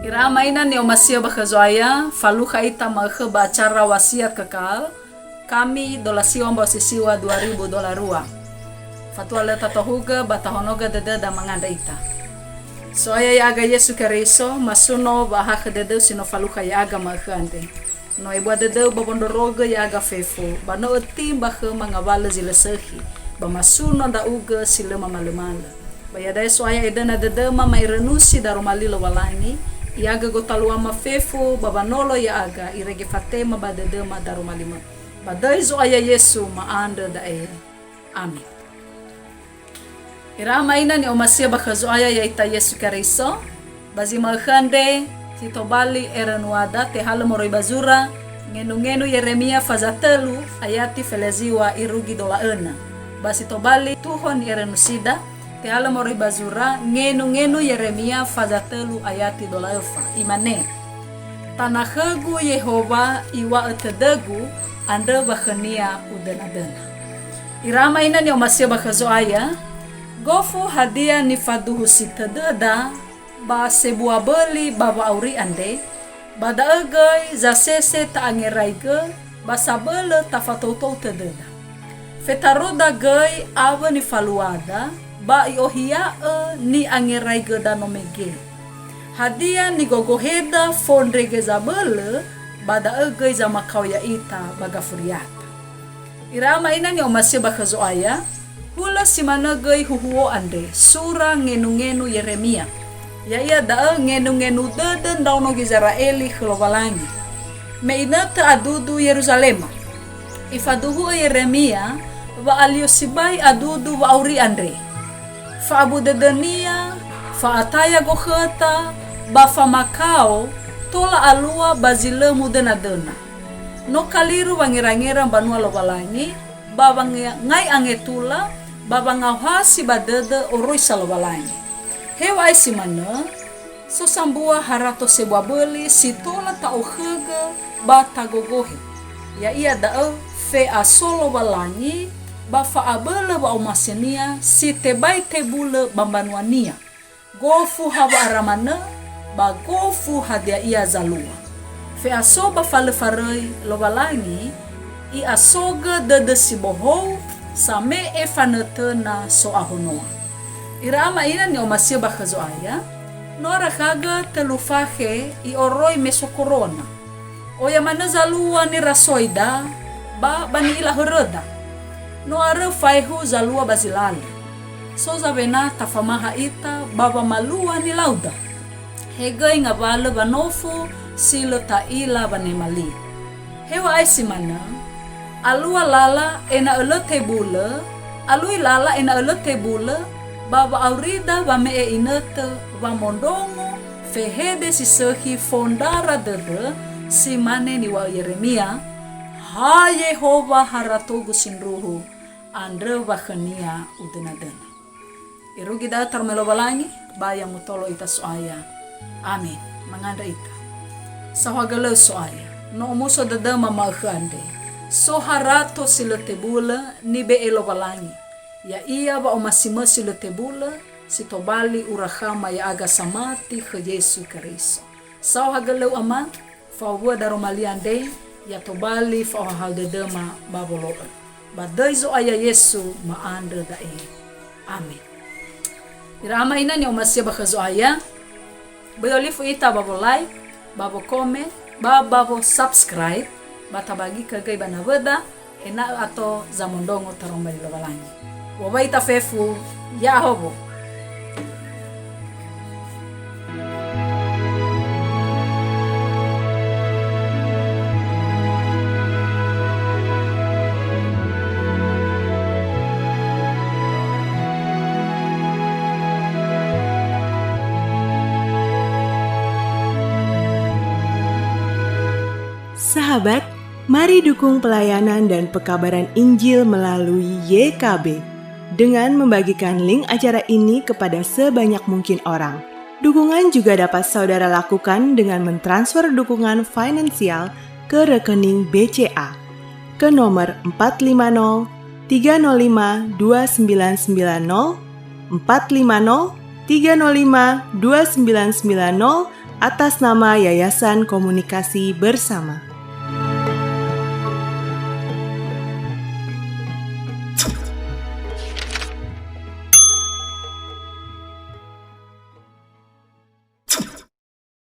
Ira mainan ni omasia bakazoaya, faluha ita makhe bacara wasiat kekal, kami dolasiwan bosisiwa $2,000. Fatua leta tohuga batahonoga dede da manganda ita. Soaya yaga Yesu Keriso masuno baha dede sino faluha yaga makhe ante. No ibu dede babondoroga yaga fefo, bano etim bakhe mangabala zilesehi, bamasuno da uga sile mamalumala. Bayada soaya edena dede mama irenusi darumalilo walani. Iaga gotalua mafefo babanolo iaga irege fatema badede madarumalima. Badai zo aya Yesu maanda dae. Amin. Irama ina ni omasia bakazo aya yaita Yesu Keriso. Bazi makhande titobali erenuada te hala moroi bazura ngenu Yeremia fazatelu ayati feleziwa irugi dola ena. Basi tobali tuhon erenusida te ala moroi bazura ngenu Yeremia fazatelu ayati dola efa imane tanahegu Yehova iwa etedegu anda bakhania udana-dana. Irama ina ni omasia bakazo aya gofu hadia ni faduhu sitededa ba sebuah beli baba auri ande bada egai zasese ta angeraige ba sabele tafatoto tededa fetaroda gai ava ni faluada ba iohia ni angerai geda nomege hadia ni gogoheda fondrege zabele bada egai zama kauya ita baga furiata. Irama ina ni omasia bakazo aya hula simana gai huhuo ande sura ngenu Yeremia ya ia da ngenu deden dauno Gizraeli khlovalangi me ina ta adudu Yerusalema ifaduhu Yeremia wa aliosibai adudu wa auri andre fa abu dedenia fa ataya gokhata ba fa makao tola alua bazilemu dena no kaliru wangira-ngira banua lowalangi ba ngai angetula ba ngahasi badede oroi salowalangi hewa isimana so sambua harato sebuah beli sitola ta ohega ba tagogohe ya ia da fe asolo walangi bafa abele wa umasenia si tebai tebule bambanuania gofu hawa aramana ba gofu hadia ia zalua fe asoba fale farei lobalangi i asoga dede sibohou same efanetena so ahonoa. Irama ina ni omasia bakazo aya nora kaga telufahe i oroi mesokorona oya mana zalua ni rasoida ba bani ila hereda no are faihu zalua bazilali so zabena tafamaha ita baba malua ni lauda hegai ngabale banofu silo ta ila banemali hewa aisimana alua lala ena elote bule alui lala ena elote bule baba aurida bame inete bamondongo fehede sisehi fondara dede simane ni wa Yeremia ha Yehova haratogu sinruhu andre bakhania udena-dena. Irugi da tarmelo balangi baya mutolo ita soaya. Amin. Manganda ita. Sawagalo soaya. No muso dada mamakhande. So harato siletebula ni be elo balangi. Ya ia ba omasima siletebula sitobali urahama ya aga samati ke Yesu Keriso. Sawagalo ama fawa daromaliande ya tobali fa haldedema baboloa. Badaizo aya Yesu maanda dae. Amin. Irama ina ni omasia bakazo aya. Bayolifu ita babo like, babo comment, babo subscribe, batabagi kagay banawada, ena ato zamondongo tarong malilawalangi. Wabaita fefu, yahobo. Sahabat, mari dukung pelayanan dan pekabaran Injil melalui YKB dengan membagikan link acara ini kepada sebanyak mungkin orang. Dukungan juga dapat saudara lakukan dengan mentransfer dukungan finansial ke rekening BCA ke nomor 450 305 2990 450 305 2990 atas nama Yayasan Komunikasi Bersama.